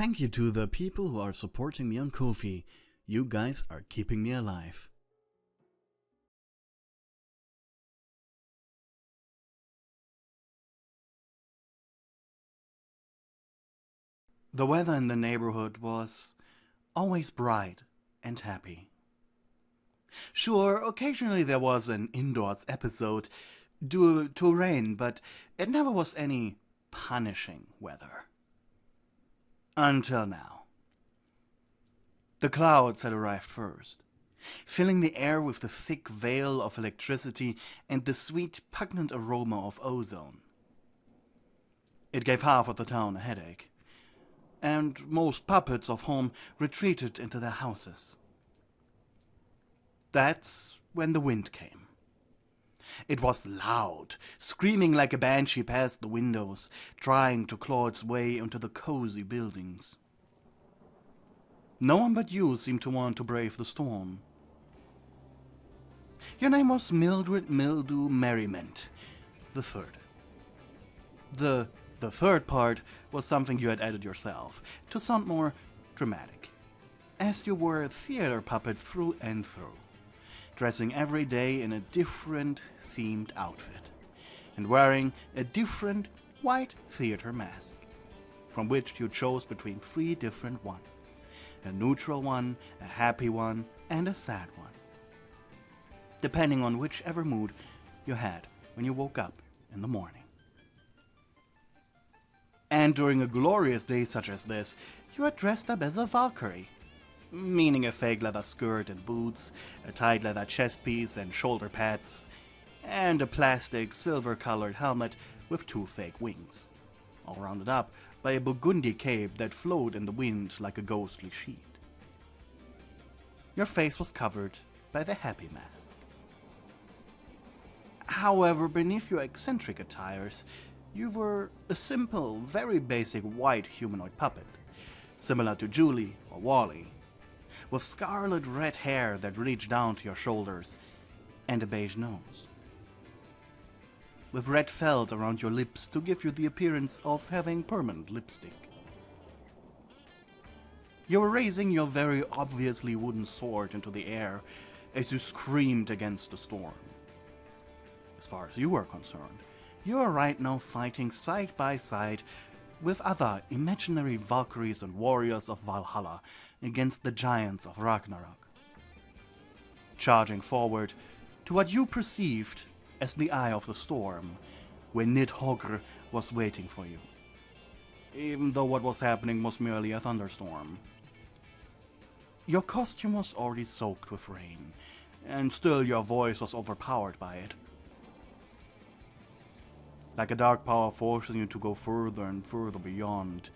Thank you to the people who are supporting me on Ko-fi. You guys are keeping me alive. The weather in the neighborhood was always bright and happy. Sure, occasionally there was an indoors episode due to rain, but it never was any punishing weather. Until now. The clouds had arrived first, filling the air with the thick veil of electricity and the sweet, pungent aroma of ozone. It gave half of the town a headache, and most puppets of home retreated into their houses. That's when the wind came. It was loud, screaming like a banshee past the windows, trying to claw its way into the cozy buildings. No one but you seemed to want to brave the storm. Your name was Mildred Mildew Merriment, the third. The third part was something you had added yourself, to sound more dramatic, as you were a theater puppet through and through, dressing every day in a different themed outfit, and wearing a different white theater mask, from which you chose between 3 different ones, a neutral one, a happy one, and a sad one, depending on whichever mood you had when you woke up in the morning. And during a glorious day such as this, you are dressed up as a Valkyrie, meaning a fake leather skirt and boots, a tight leather chest piece and shoulder pads, and a plastic silver-colored helmet with 2 fake wings, all rounded up by a burgundy cape that flowed in the wind like a ghostly sheet. Your face was covered by the happy mask. However, beneath your eccentric attires, you were a simple, very basic white humanoid puppet, similar to Julie or Wally, with scarlet red hair that reached down to your shoulders and a beige nose, with red felt around your lips to give you the appearance of having permanent lipstick. You were raising your very obviously wooden sword into the air as you screamed against the storm. As far as you were concerned, you are right now fighting side by side with other imaginary Valkyries and warriors of Valhalla against the giants of Ragnarok, charging forward to what you perceived as the eye of the storm, where Nidhogr was waiting for you, even though what was happening was merely a thunderstorm. Your costume was already soaked with rain, and still your voice was overpowered by it, like a dark power forcing you to go further and further beyond,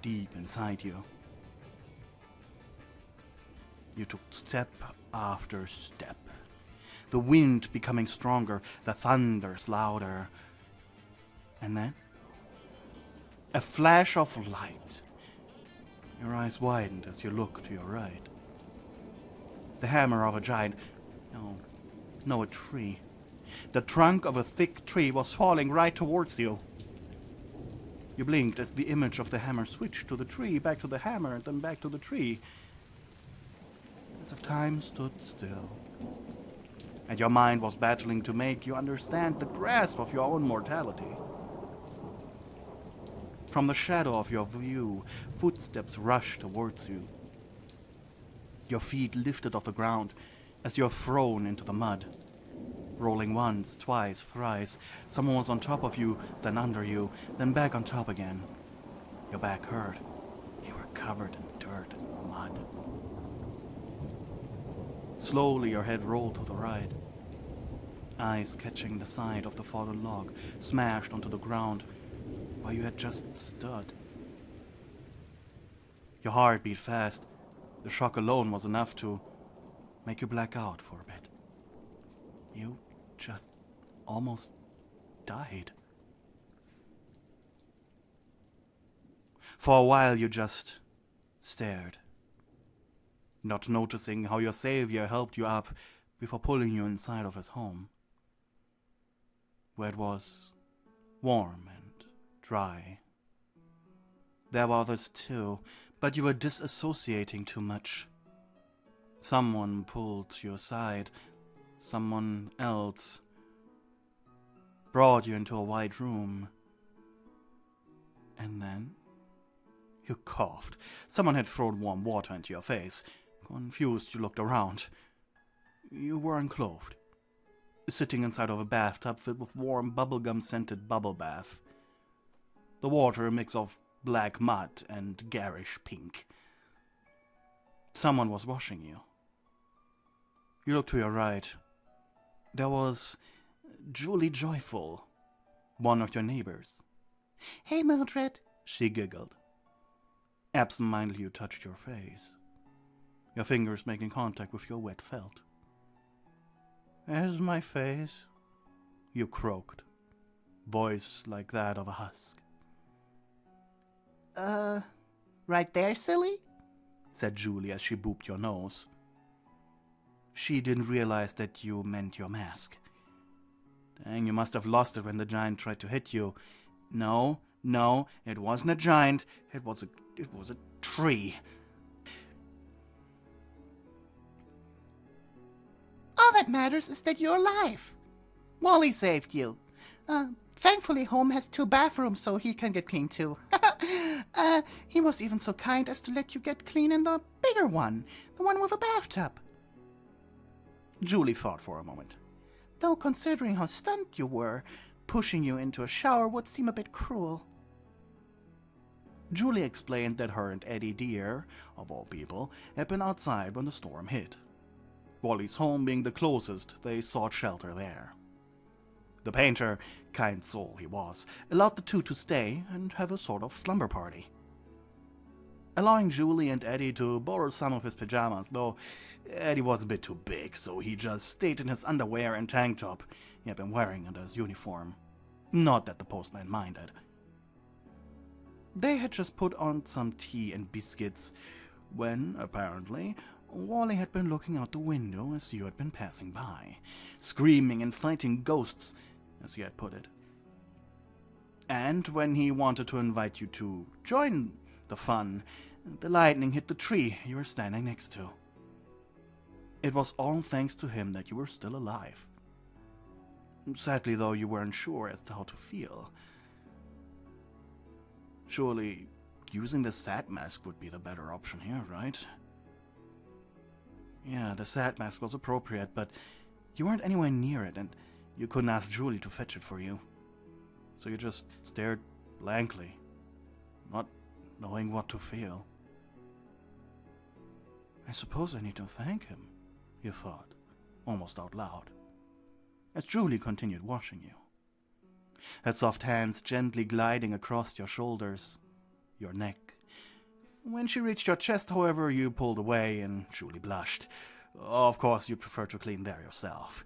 deep inside you. You took step after step, the wind becoming stronger, the thunders louder, and then a flash of light. Your eyes widened as you looked to your right. The hammer of a giant, no, a tree. The trunk of a thick tree was falling right towards you. You blinked as the image of the hammer switched to the tree, back to the hammer, and then back to the tree, as if time stood still. And your mind was battling to make you understand the grasp of your own mortality. From the shadow of your view, footsteps rushed towards you. Your feet lifted off the ground as you are thrown into the mud. Rolling once, twice, thrice, someone was on top of you, then under you, then back on top again. Your back hurt. You were covered in dirt and mud. Slowly your head rolled to the right, eyes catching the side of the fallen log, smashed onto the ground where you had just stood. Your heart beat fast. The shock alone was enough to make you black out for a bit. You just almost died. For a while you just stared, not noticing how your savior helped you up before pulling you inside of his home, where it was warm and dry, There were others too, but you were disassociating too much. Someone pulled you aside. Someone else brought you into a wide room. And then you coughed. Someone had thrown warm water into your face. Confused, you looked around. You were unclothed, sitting inside of a bathtub filled with warm, bubblegum-scented bubble bath. The water a mix of black mud and garish pink. Someone was washing you. You looked to your right. There was Julie Joyful, one of your neighbors. "Hey, Mildred," she giggled. Absent-mindedly you touched your face, your fingers making contact with your wet felt. "As my face?" you croaked, voice like that of a husk. Right there, silly?" said Julie as she booped your nose. She didn't realize that you meant your mask. Dang, you must have lost it when the giant tried to hit you. No, it wasn't a giant. It was a tree. "All that matters is that you're alive. Wally saved you. Thankfully, home has 2 bathrooms so he can get clean too. He was even so kind as to let you get clean in the bigger one, the one with a bathtub." Julie thought for a moment. "Though considering how stunned you were, pushing you into a shower would seem a bit cruel." Julie explained that her and Eddie Deere, of all people, had been outside when the storm hit. Wally's home being the closest, they sought shelter there. The painter, kind soul he was, allowed the 2 to stay and have a sort of slumber party. Allowing Julie and Eddie to borrow some of his pajamas, though Eddie was a bit too big, so he just stayed in his underwear and tank top he had been wearing under his uniform. Not that the postman minded. They had just put on some tea and biscuits when, apparently, Wally had been looking out the window as you had been passing by, screaming and fighting ghosts, as he had put it. And when he wanted to invite you to join the fun, the lightning hit the tree you were standing next to. It was all thanks to him that you were still alive. Sadly, though, you weren't sure as to how to feel. Surely, using the sad mask would be the better option here, right? Yeah, the sad mask was appropriate, but you weren't anywhere near it, and you couldn't ask Julie to fetch it for you. So you just stared blankly, not knowing what to feel. "I suppose I need to thank him," you thought, almost out loud, as Julie continued washing you. Her soft hands gently gliding across your shoulders, your neck. When she reached your chest, however, you pulled away and Julie blushed. Of course, you prefer to clean there yourself.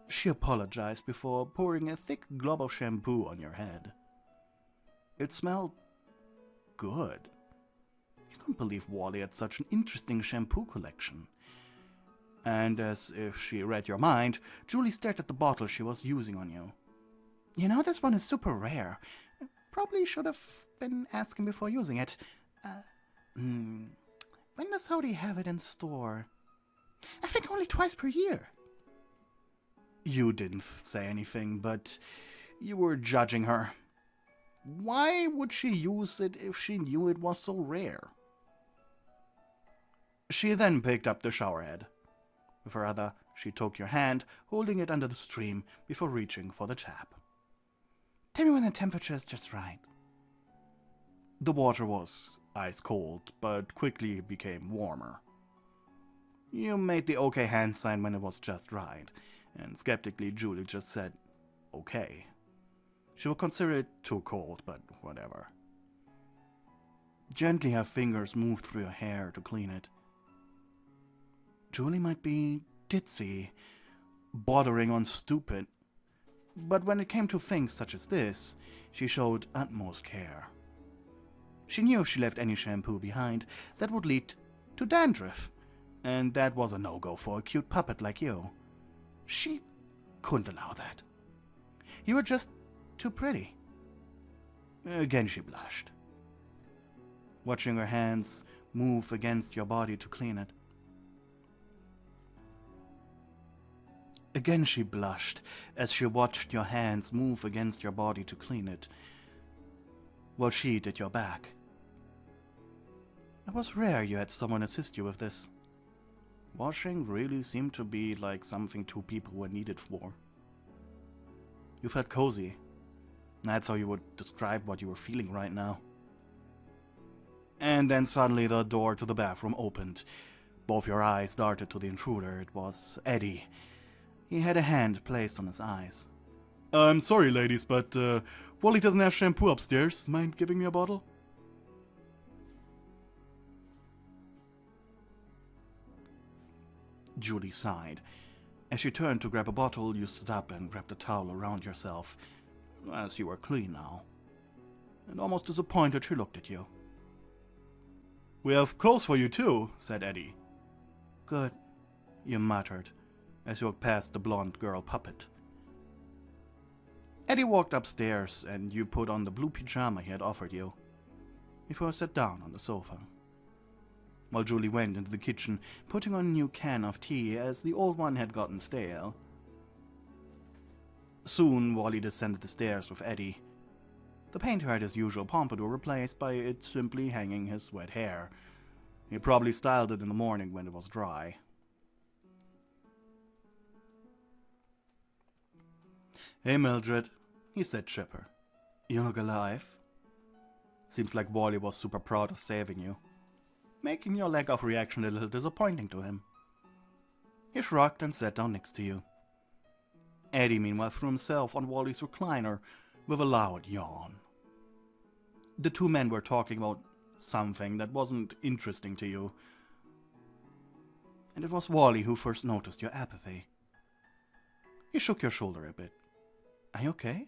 She apologized before pouring a thick glob of shampoo on your head. It smelled good. You couldn't believe Wally had such an interesting shampoo collection. And as if she read your mind, Julie stared at the bottle she was using on you. "You know, this one is super rare. Probably should have been asking before using it. When does Howdy have it in store? I think only twice per year." You didn't say anything, but you were judging her. Why would she use it if she knew it was so rare? She then picked up the shower head. With her other, she took your hand, holding it under the stream before reaching for the tap. "Tell me when the temperature is just right." The water was ice cold, but quickly became warmer. You made the okay hand sign when it was just right, and skeptically Julie just said, "Okay." She would consider it too cold, but whatever. Gently her fingers moved through your hair to clean it. Julie might be ditzy, bordering on stupid, but when it came to things such as this, she showed utmost care. She knew if she left any shampoo behind, that would lead to dandruff, and that was a no-go for a cute puppet like you. She couldn't allow that. You were just too pretty. Again she blushed. watching her hands move against your body to clean it. Again she blushed as she watched your hands move against your body to clean it, while she did your back. It was rare you had someone assist you with this. Washing really seemed to be like something two people were needed for. You felt cozy. That's how you would describe what you were feeling right now. And then suddenly the door to the bathroom opened. Both your eyes darted to the intruder. It was Eddie. He had a hand placed on his eyes. I'm sorry, ladies, but Wally doesn't have shampoo upstairs. Mind giving me a bottle? Julie sighed. As she turned to grab a bottle, you stood up and wrapped a towel around yourself, as you were clean now. And almost disappointed, she looked at you. We have clothes for you too, said Eddie. Good, you muttered, as you walked past the blonde girl puppet. Eddie walked upstairs, and you put on the blue pyjama he had offered you, before sat down on the sofa. While Julie went into the kitchen, putting on a new can of tea as the old one had gotten stale. Soon, Wally descended the stairs with Eddie. The painter had his usual pompadour replaced by it simply hanging his wet hair. He probably styled it in the morning when it was dry. Hey, Mildred, he said chipper. You look alive. Seems like Wally was super proud of saving you, making your lack of reaction a little disappointing to him. He shrugged and sat down next to you. Eddie, meanwhile, threw himself on Wally's recliner with a loud yawn. The two men were talking about something that wasn't interesting to you, and it was Wally who first noticed your apathy. He shook your shoulder a bit. Are you okay?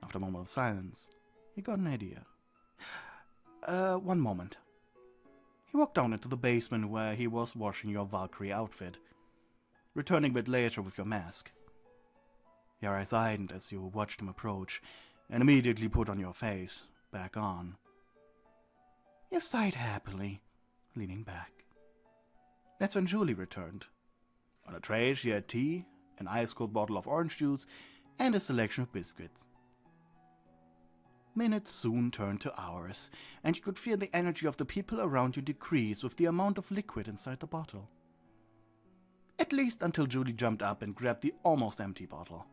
After a moment of silence, he got an idea. One moment. He walked down into the basement where he was washing your Valkyrie outfit, returning a bit later with your mask. Your eyes widened as you watched him approach, and immediately put on your face, back on. You sighed happily, leaning back. That's when Julie returned. On a tray she had tea, an ice-cold bottle of orange juice, and a selection of biscuits. Minutes soon turned to hours, and you could feel the energy of the people around you decrease with the amount of liquid inside the bottle. At least until Julie jumped up and grabbed the almost empty bottle.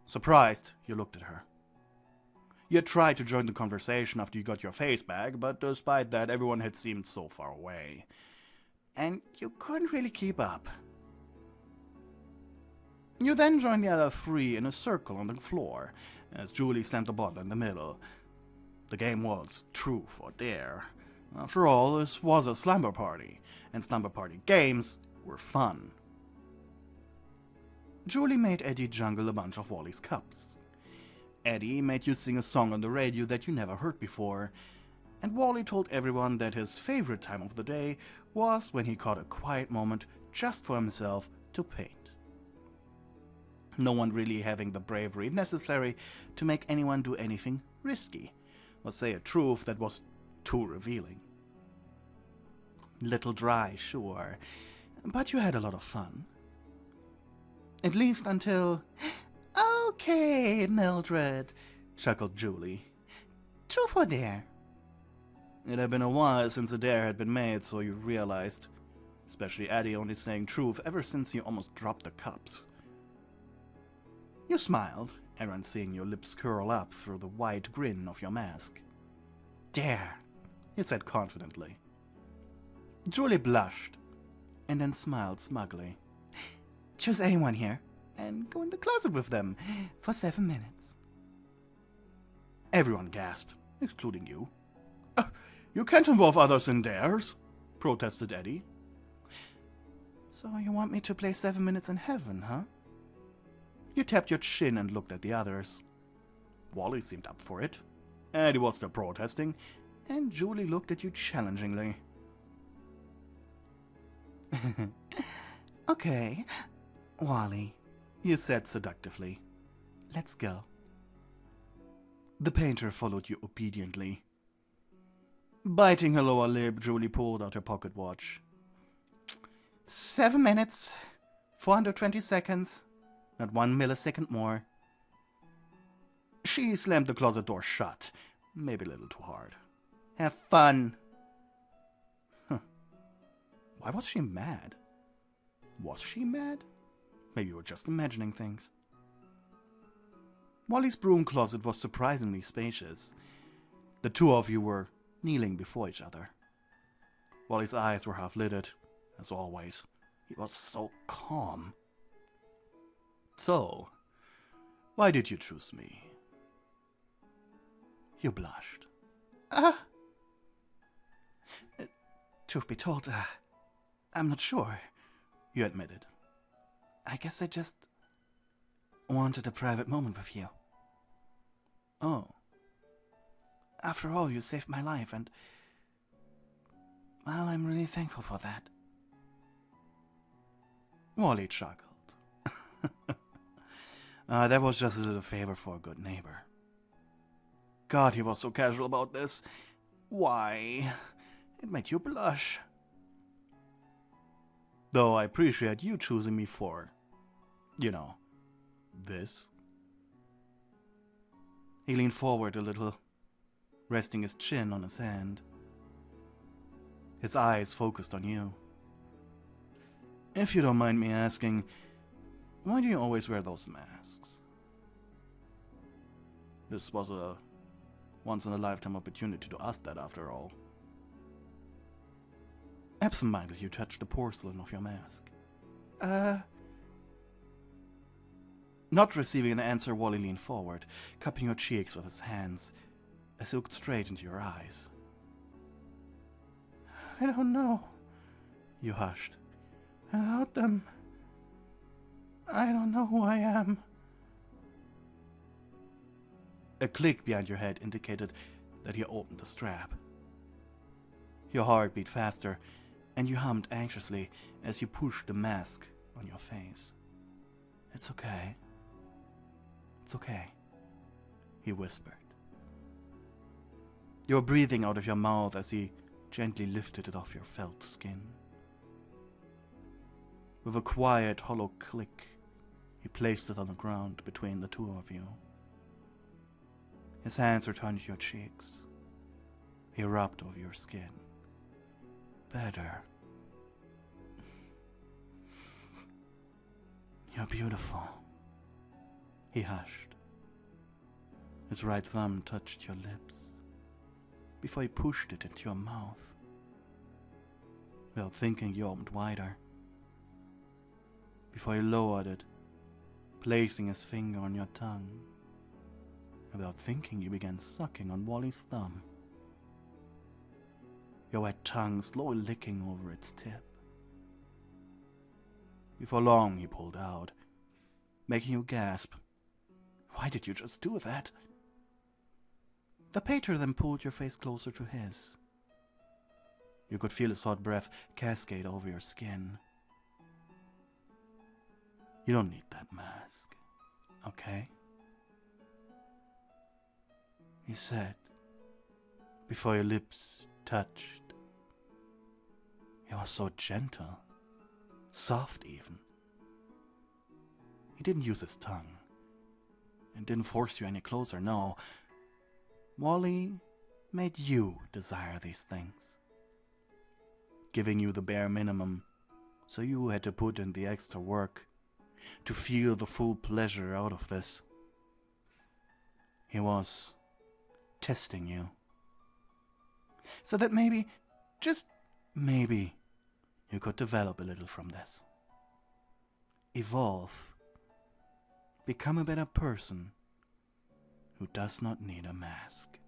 Surprised, you looked at her. You had tried to join the conversation after you got your face back, but despite that, everyone had seemed so far away. And you couldn't really keep up. You then joined the other three in a circle on the floor, as Julie slammed the bottle in the middle. The game was truth or dare. After all, this was a slumber party, and slumber party games were fun. Julie made Eddie jungle a bunch of Wally's cups. Eddie made you sing a song on the radio that you never heard before, and Wally told everyone that his favorite time of the day was when he caught a quiet moment just for himself to paint. No one really having the bravery necessary to make anyone do anything risky, or say a truth that was too revealing. Little dry, sure, but you had a lot of fun. At least until... Okay, Mildred, chuckled Julie. Truth or dare? It had been a while since a dare had been made, so you realized, especially Eddie only saying truth ever since you almost dropped the cups. You smiled, Aaron seeing your lips curl up through the wide grin of your mask. Dare, you said confidently. Julie blushed, and then smiled smugly. Choose anyone here, and go in the closet with them for 7 minutes. Everyone gasped, excluding you. You can't involve others in dares, protested Eddie. So you want me to play 7 minutes in heaven, huh? You tapped your chin and looked at the others. Wally seemed up for it. Eddie was still protesting, and Julie looked at you challengingly. Okay, Wally, you said seductively. Let's go. The painter followed you obediently. Biting her lower lip, Julie pulled out her pocket watch. 7 minutes, 420 seconds, not 1 millisecond more. She slammed the closet door shut, maybe a little too hard. Have fun. Huh. Why was she mad? Was she mad? Maybe you were just imagining things. Wally's broom closet was surprisingly spacious. The two of you were kneeling before each other. Wally's eyes were half-lidded, as always. He was so calm. So, why did you choose me? You blushed. Truth be told, I'm not sure, you admitted. I guess I just wanted a private moment with you. Oh. After all, you saved my life, and, well, I'm really thankful for that. Wally chuckled. That was just a little favor for a good neighbor. God, he was so casual about this. Why? It made you blush. Though I appreciate you choosing me for, you know, this. He leaned forward a little, resting his chin on his hand. His eyes focused on you. If you don't mind me asking, why do you always wear those masks? This was a once-in-a-lifetime opportunity to ask that, after all. Absent-mindedly, you touched the porcelain of your mask. Not receiving an answer, Wally leaned forward, cupping your cheeks with his hands as he looked straight into your eyes. I don't know, you hushed. Without them, I don't know who I am. A click behind your head indicated that he opened the strap. Your heart beat faster, and you hummed anxiously as you pushed the mask on your face. It's okay. It's okay, he whispered. You were breathing out of your mouth as he gently lifted it off your felt skin. With a quiet, hollow click, he placed it on the ground between the two of you. His hands returned to your cheeks. He rubbed over your skin. Better. You're beautiful, he hushed. His right thumb touched your lips before he pushed it into your mouth. Without thinking, you opened wider. Before he lowered it, placing his finger on your tongue. Without thinking, you began sucking on Wally's thumb. Your wet tongue slowly licking over its tip. Before long, he pulled out, making you gasp. Why did you just do that? The pater then pulled your face closer to his. You could feel his hot breath cascade over your skin. You don't need that mask, okay? He said, before your lips touched. He was so gentle, soft even. He didn't use his tongue, and didn't force you any closer, no. Wally made you desire these things, giving you the bare minimum, so you had to put in the extra work to feel the full pleasure out of this. He was testing you, so that maybe, just maybe, you could develop a little from this. Evolve. Become a better person who does not need a mask.